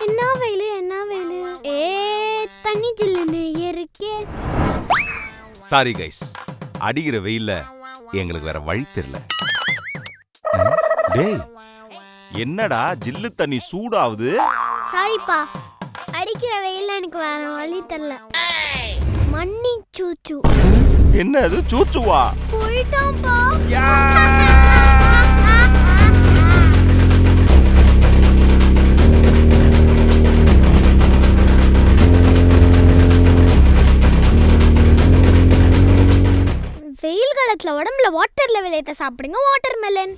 என்ன வேலு என்ன வேலு? தண்ணி ஜில்லுன்னு இருக்கே. சாரி கைஸ், அடிக்கிற வெயில்ல எங்களுக்கு வேற வழி தெரியல. டேய் என்னடா ஜில்லு தண்ணி சூடாவுது? சாரிப்பா, அடிக்கிற வெயில்ல எனக்கு வேற வழி தெரியல. மண்ணி சூச்சு. என்ன அது சூச்சுவா? போயிட்டாம்பா. வெயில் காலத்துல உடம்புல வாட்டர் லெவல் ஏத்த சாப்பிடுங்க, வாட்டர் மெலன்.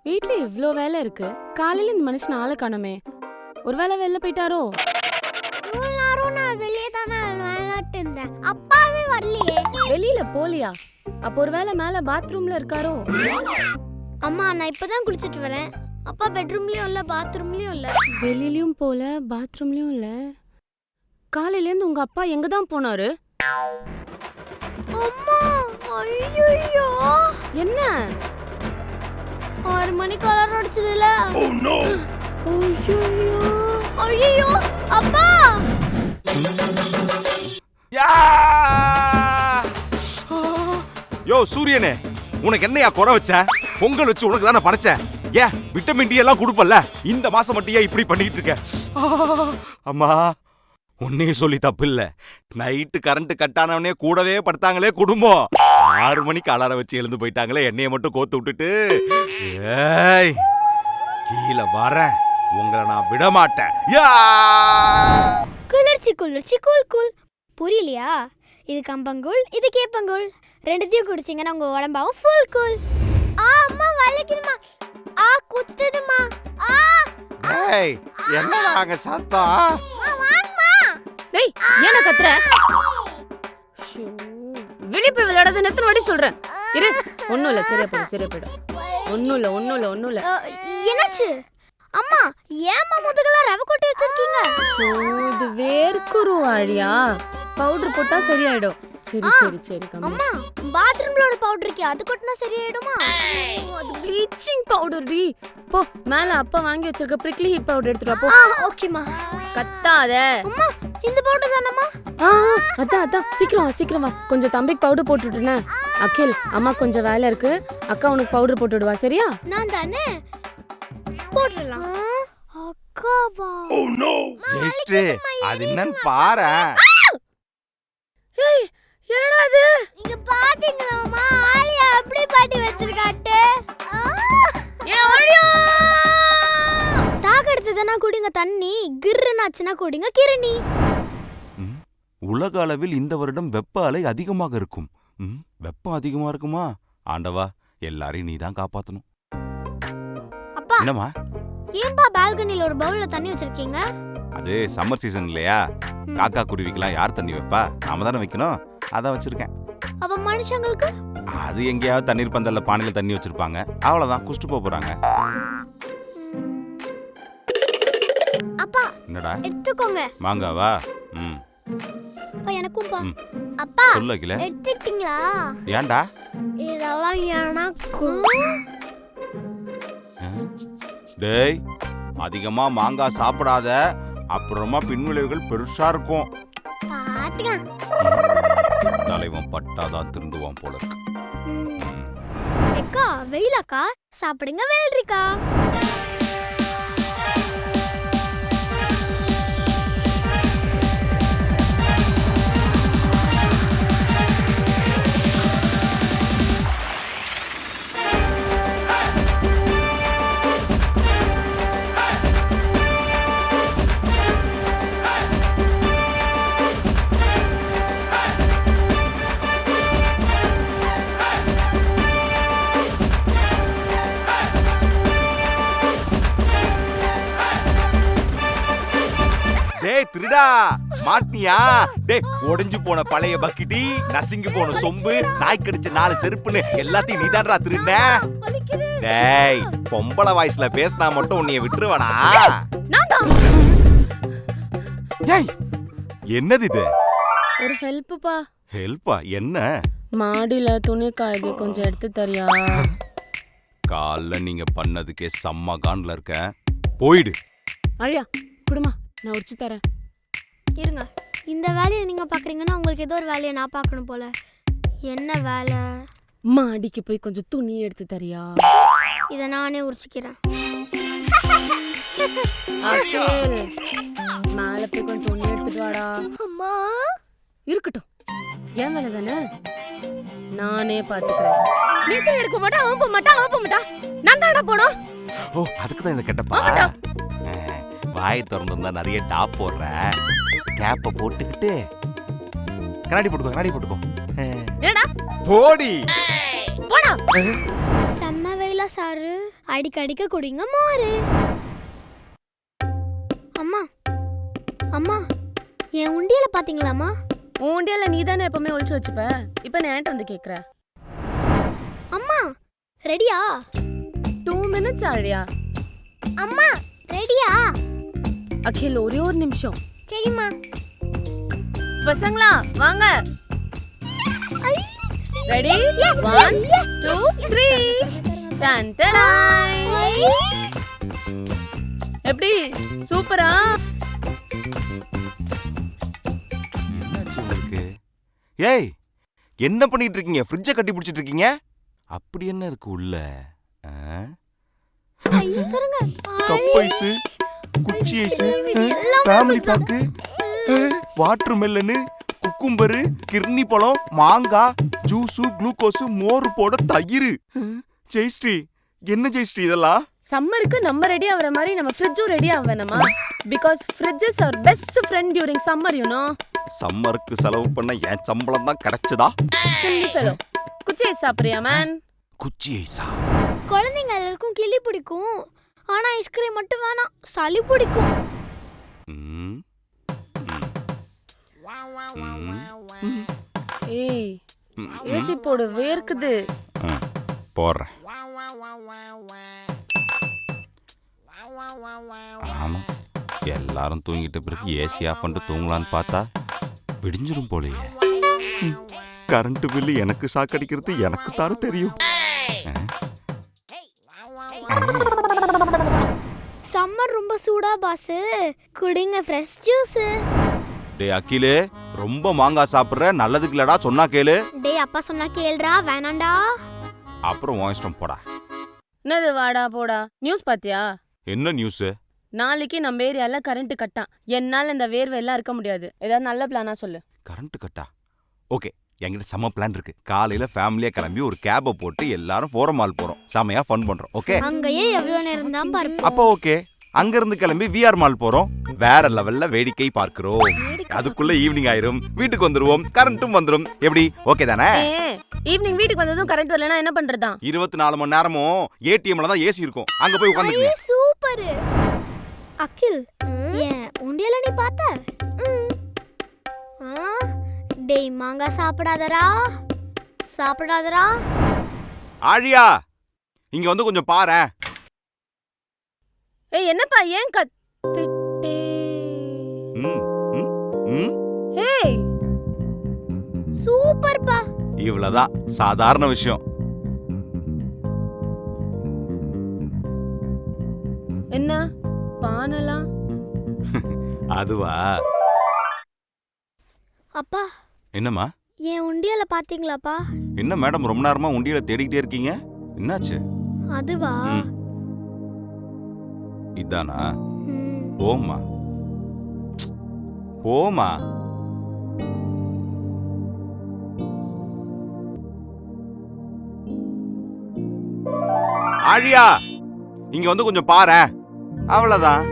வீட்ல இவ்ளோ வேலை இருக்கு, காலையில இந்த மனுஷன் ஆளை காணோமே. ஒருவேளை வெளில போயிட்டாரோ? இவ்வளவு நேரம் நான் வெளியே தானே விளையாட்டு இருந்தேன், அப்பாவே வரலையே. வெளியில போலியா? அப்ப ஒருவேளை மேல பாத்ரூம்ல இருக்காரோ? அம்மா நான் இப்பதான் குளிச்சிட்டு வரேன், அப்பா பெட்ரூம்லயும் இல்ல பாத்ரூம்லயும் இல்ல. வெளியிலயும் போல பாத்ரூம்லயும் இல்ல. காலையில இருந்து உங்க அப்பா எங்க தான் போனாரு? அம்மா ஐயோ என்ன 6 மணிக்கு அலாரம் அடிச்சதுல. ஐயோ அப்பா. யோ சூரியனே, உனக்கு என்னையா குறை வச்ச? பொங்கல் வச்சு உனக்கு தானே படைச்சேன். ஏன் விட்டமின் டி எல்லாம் கொடுப்பல்ல, இந்த மாசம் மட்டும் ஏன் இப்படி பண்ணிட்டு இருக்க? அம்மா உன்னையே சொல்லி தப்பு இல்ல. நைட்டு கரண்ட் கட் ஆனவனே கூடவே படுத்தாங்களே குடும்பம். 6 மணிக்கு அலாரம் வச்சு எழுந்து போயிட்டாங்களே, என்னைய மட்டும் கோத்து விட்டுட்டு. ஏய் கீழே வரேன், உங்களை நான் விட மாட்டேன். குளிர்ச்சி குளிர்ச்சி கூல் கூல். புரியலையா? இது கம்பங்கூழ், இது கேப்பங்கூழ். ரெண்டுத்தையும் குடிச்சிங்கன்னா உங்க உடம்பாவும் ஃபுல் கூல். அம்மா வலிக்குதுமா, குத்துதுமா. ஏய் என்னடா அங்க சத்தம்? டேய் ஏன கத்துற? வெளிய விளையாடாத எத்தனை வாட்டி சொல்றேன். இரு, ஒண்ணும் இல்ல, சரியா போயிடும் சரியா போயிடும். ஒண்ணும் இல்ல. என்னாச்சு அம்மா? ஏம்மா முதுகுல ரவை கொட்டி வச்சிருக்கீங்க? இது வேர்க்குரு ஆழியா, பவுடர் போட்டா சரியாயிடும். சரி கம்மி. அம்மா பாத்ரூம்ல ஒரு பவுடர் இருக்கு, அது கொட்டினா சரியாயிடுமா? அது ப்ளீச்சிங் பவுடர் டி. போ மேல அப்பா வாங்கி வச்சிருக்க பிரிக்லி ஹீட் பவுடர் எடுத்துட்டு வா போ. ஓகேமா. கத்தாத. அம்மா இந்த பவுடர் தானம்மா? அதான் சீக்கிரம் வா. கொஞ்சம் தம்பிக்கு பவுடர் போட்டு விட்டுனே. அகில், அம்மா கொஞ்சம் வேலை இருக்கு, அக்கா உனக்கு பவுடர் போட்டு விடுவா, சரியா? நான் தானே போடலாம். அக்காவா? ஓ நோ ஜெஸ்ட்ரே, அது என்னன்னு பாரு. ஏய் என்னடா இது? இங்க பாத்தீங்களாமா ஆலியா எப்படி பாட்டி வச்சிருக்காட்டு? ஏ ஆலியா, தாக எடுத்ததனா குடிங்க தண்ணி, கிர்ருனாச்சுனா குடிங்க கிருணி. உலக அளவில் இந்த வருடம் வெப்ப அலை அதிகமாக இருக்கும். வெப்பம் அதிகமா இருக்குமா? ஆண்டவா, எல்லாரையும் நீதான் காப்பாத்தணும். அப்பா என்னம்மா? ஏன்பா பால்கனில ஒரு பவுல்ல தண்ணி வச்சிருக்கீங்க? அது சம்மர் சீசன் இல்லையா, காக்கா குருவிக்கெல்லாம் யார் தண்ணி வைப்பா? நாம தானே வைக்கணும், அதான் வச்சிருக்கேன். அப்ப மனுஷங்களுக்கு? அது எங்கேயாவது தண்ணீர் பந்தல்ல பானையில தண்ணி வச்சிருப்பாங்க, அவ்வளவுதான், குடிச்சிட்டு போறாங்க. அப்பா என்னடா எடுத்துக்கோங்க. மாங்காவா? அப்பா எனக்கும் பா. அப்பா சொல்லல, எடுத்துட்டீங்களா? ஏன்டா? இதெல்லாம் எனக்கு. டேய் அதிகமா மாங்காய் சாப்பிடாத, அப்புறமா பின்விளைவுகள் பெருசா இருக்கும். பாத்துக்கலாம். தலைவன் பட்டாதான் திருந்துவான் போல இருக்கு. அக்கா வெயிலாக்கா, சாப்பிடுங்க வெள்ளரிக்கா. டேய் திருடா, மாட்டியா? டேய் ஒடிஞ்சு போன பழைய பக்கிட்டி, நசுங்கி போன சொம்பு, நாய் கடிச்ச 4 செருப்புன்னு எல்லாத்தையும் நீதான்டா திருடுன. டேய் பொம்பளை வாய்ஸ்ல பேசினா மட்டும் உன்னைய விட்டுருவானா? ஏய் என்னது இது? ஒரு ஹெல்ப்பா. ஹெல்ப்பா? என்ன? மாடியில துணி காயுது, கொஞ்சம் எடுத்து தரியா? காலைல நீங்க பண்ணதுக்கே செம்ம கான்ல இருக்கேன். போயிடு. அழியா குடுமா, நான் உரிச்சு தரேன். இருங்க, இந்த வேலையை நீங்க பாக்குறீங்கன்னா உங்களுக்கு ஏதோ ஒரு வேலையை நான் பார்க்கணும் போல. என்ன வேலை? மாடிக்கு போய் கொஞ்சம் துணி எடுத்து தரியா? இதை நானே உரிச்சுக்கிறேன். அகில், மேல போய் கொஞ்சம் துணி எடுத்துட்டு வாடா. அம்மா இருக்கட்டும், என் வேலை தானே, நானே பாத்துக்கிறேன். நீ தான் எடுக்க மாட்டா, அவன் போக மாட்டா, அவன் போக மாட்டா, நான் தான்டா போனோம். ஓ, அதுக்கு தான் இந்த கெட்டப்பா. வாய் திறந்திருந்தா நிறைய டாப் போடுற. கேப்ப போட்டுக்கிட்டு கண்ணாடி போட்டுக்கோ. என்னடா போடி போடா. செம்ம வெயிலா சாரு, அடிக்கடிக்க குடிங்க மோரு. அம்மா அம்மா, என் உண்டியல பாத்தீங்களாம்மா? உன் உண்டியல நீ தானே எப்பவுமே ஒளிச்சு வச்சுப்ப, இப்ப நான் என்கிட்ட வந்து கேக்குற. அம்மா ரெடியா? 2 minutes ஆழியா? அம்மா ரெடியா? அகில், ஒரே ஒரு நிமிஷம். சரிம்மா. பசங்களா வாங்க. ரெடி? 1 2 3 டன் டடாய். எப்படி, சூப்பரா? என்னாச்சு உங்களுக்கு? ஏய், என்ன பண்ணிட்டு இருக்கீங்க? ஃப்ரிட்ஜை கட்டி பிடிச்சிட்டு இருக்கீங்க? அப்படி என்ன இருக்கு உள்ள? கப் ஐஸ், குச்சி ice, family pack, watermelon, cucumber, கிர்னி பழம், மாங்காய், ஜூஸு, குளுக்கோஸ், மோர் போட தயிர். ஜெயஸ்ரீ, என்ன ஜெயஸ்ரீ இதெல்லாம்? சம்மருக்கு நம்ம ரெடி ஆகுற மாதிரி நம்ம ஃப்ரிட்ஜும் ரெடி ஆக வேணாமா? Because fridge is our best friend during summer, you know. சம்மருக்கு செலவு பண்ண என் சம்பளம் தான் கிடைச்சதா? Silly fellow. குச்சி ஐஸ் சாப்பிடுறியா மேன்? குச்சி ஐஸா? குழந்தைங்க எல்லாருக்கும் கிளி பிடிக்கும், ஆனா ஐஸ்கிரீம் மட்டும் வேணாம், சளி பிடிக்கும். ஏய், ஏசி போடு, வேர்க்குது. போடுறேன். ஆமா, எல்லாரும் தூங்கிட்ட பிறகு ஏசி ஆஃப் பண்ணிட்டு தூங்கலான்னு பார்த்தா விடிஞ்சிரும் போலயே. கரண்ட் பில்லு எனக்கு சாக்கடிக்கிறது எனக்கு தானே தெரியும். சம்மர் ரொம்ப சூடா பாஸ், குடிங்க ஃப்ரெஷ் ஜூஸ். டேய் அகிலே, ரொம்ப மாங்காய் சாப்பிடுற, நல்லதுக்கு இல்லடா, சொன்னா கேளு. டேய் அப்பா சொன்னா கேளுடா, வேணாண்டா. அப்புறம் உன் இஷ்டம் போடா. என்னது வாடா போடா? நியூஸ் பாத்தியா? என்ன நியூஸ்? நாளைக்கு நம்ம ஏரியால கரண்ட் கட்டான். என்னால இந்த வேர்வை எல்லாம் இருக்க முடியாது. ஏதாவது நல்ல பிளானா சொல்லு. கரண்ட் கட்டா? ஓகே, என்கிட்ட செம்ம பிளான் இருக்கு. காலையில ஃபேமிலியா கிளம்பி ஒரு கேப போட்டு எல்லாரும் ஃபோரம் மால் போறோம். செமையா ஃபன் பண்றோம். ஓகே? அங்கேயே எவ்வளவு நேரம் தான் பார்ப்போம். அப்போ ஓகே, அங்க இருந்து கிளம்பி விஆர் மால் போறோம். வேற லெவல்ல வேடிக்கை பார்க்கிறோம். அதுக்குள்ள ஈவினிங் ஆயிரும், வீட்டுக்கு வந்துருவோம், கரண்ட்டும் வந்துரும். எப்படி, ஓகே தானே? ஈவினிங் வீட்டுக்கு வந்ததும் கரண்ட் வரலனா என்ன பண்றதா? 24 மணி நேரமும் ஏடிஎம்ல தான் ஏசி இருக்கும். அங்க போய் உட்கார்ந்துங்க. சூப்பர். அகில், ஏன் உண்டியல நீ பார்த்த? டேய் மாங்காய் சாப்பிடாதடா, சாப்பிடாதடா. ஆழியா, இங்க வந்து கொஞ்சம் பாரு. ஏய் என்னப்பா, ஏன் கத்திட்டே? ஏய் சூப்பர்ப்பா. இவ்வளவுதான், சாதாரண விஷயம். என்ன பானலாம்? அதுவா? அப்பா, என்னம்மா? என் உண்டியல பாத்தீங்களாப்பா? என்ன மேடம் ரொம்ப நேரமா உண்டியல தேடிக்கிட்டே இருக்கீங்க? என்னாச்சு? அதுவா? இதானா? போமா போமா. ஆழியா, இங்க வந்து கொஞ்சம் பாரு. அவ்வளவுதான்.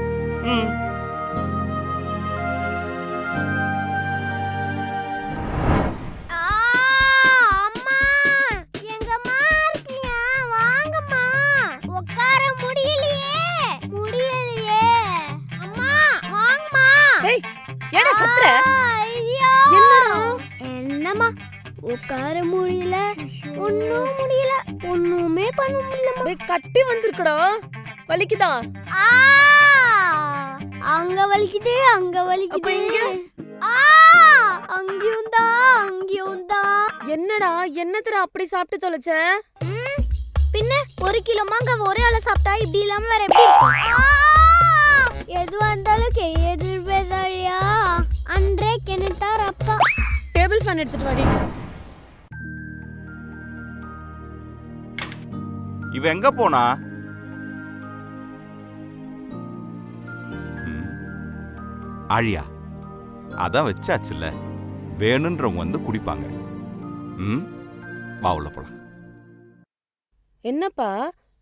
என்னம்மா, உட்கார முடியல, ஒண்ணும் முடியல, ஒண்ணுமே பண்ண முடியல. கட்டி வந்திருக்கடா, வலிக்குதா? அங்க வலிக்குது, அங்க வலிக்குது, அங்கேயும் தான். என்னடா, என்னத்தர அப்படி சாப்பிட்டு தொலைச்ச? பின்ன 1 கிலோ மாங்காய் ஒரே ஆள சாப்பிட்டா இப்படி இல்லாம வேற எப்படி இருக்கும்? எதுவா இருந்தாலும் எதிர்பேசாழியா அன்றே கெனிட்டார் அப்பா. டேபிள் ஃபேன் எடுத்துட்டு வாடி. இவ எங்க போனா? ஆழியா, அதான் வச்சாச்சுல்ல, வேணுன்றவங்க வந்து குடிப்பாங்க. வா உள்ள போலாம். என்னப்பா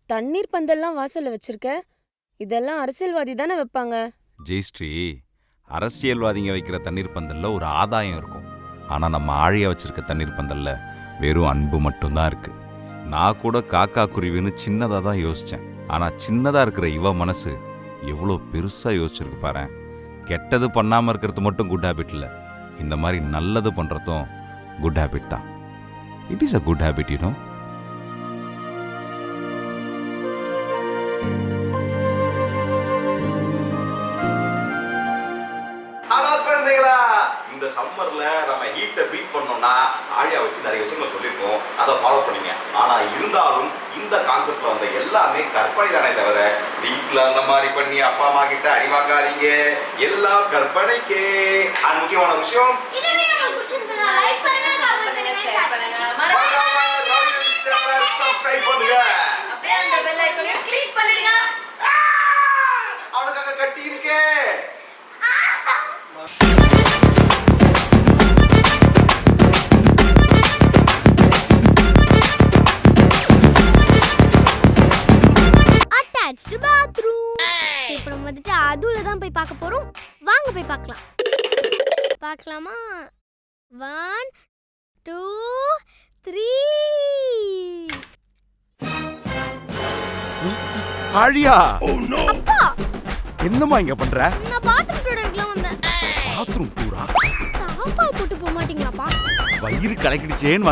தண்ணீர் பந்தல்லாம் வாசல்ல வச்சிருக்க? இதெல்லாம் அரசியல்வாதி தானே வைப்பாங்க. ஜெயஸ்ரீ, அரசியல்வாதிங்க வைக்கிற தண்ணீர் பந்தல்ல ஒரு ஆதாயம் இருக்கும். ஆனா நம்ம ஆழியா வச்சிருக்க தண்ணீர் பந்தல்ல வெறும் அன்பு மட்டும்தான் இருக்கு. நான் கூட காக்கா குருவின்னு சின்னதா தான் யோசிச்சேன். ஆனா சின்னதா இருக்கிற இவ மனசு எவ்வளோ பெருசா யோசிச்சிருக்கு பாரு. கெட்டது பண்ணாம இருக்கிறது மட்டும் குட் ஹேபிட் இல்ல, இந்த மாதிரி நல்லது பண்றதும் குட் ஹேபிட் தான். It is a good habit, you know. இந்த சம்மர்ல நம்ம ஹீட்டை பீட் பண்ணோம்னா ஆழியா வச்சு நிறைய விஷயங்கள் சொல்லியிருக்கோம், அதை ஃபாலோ பண்ணீங்க. ஆனா இருந்தாலும் இந்த கான்செப்ட்ல வந்த எல்லாமே கற்பனை தானே தவிர வீட்டுல அந்த மாதிரி பண்ணி அப்பா அம்மா கிட்ட அடி வாங்காதீங்க. எல்லாம் கற்பனைக்கே. அது முக்கியமான விஷயம். சப்ஸ்கிரைப் பண்ணுங்க. அவனுக்காக கட்டி இருக்கே. இப்போ நம்ம வந்துட்டு அதுல தான் போய் பார்க்க போறோம். வாங்க போய் பார்க்கலாம். பார்க்கலாமா? 1 2 3. ஆழியா, அப்பா என்னம்மா இங்க பண்ற? நான் பாத்ரூம் டூர்லாம் வந்தேன். பாத்ரூம் டூரா? தாப்பால் போட்டு போக மாட்டீங்களாப்பா? வயிறு கலக்கிடுச்சேன்னு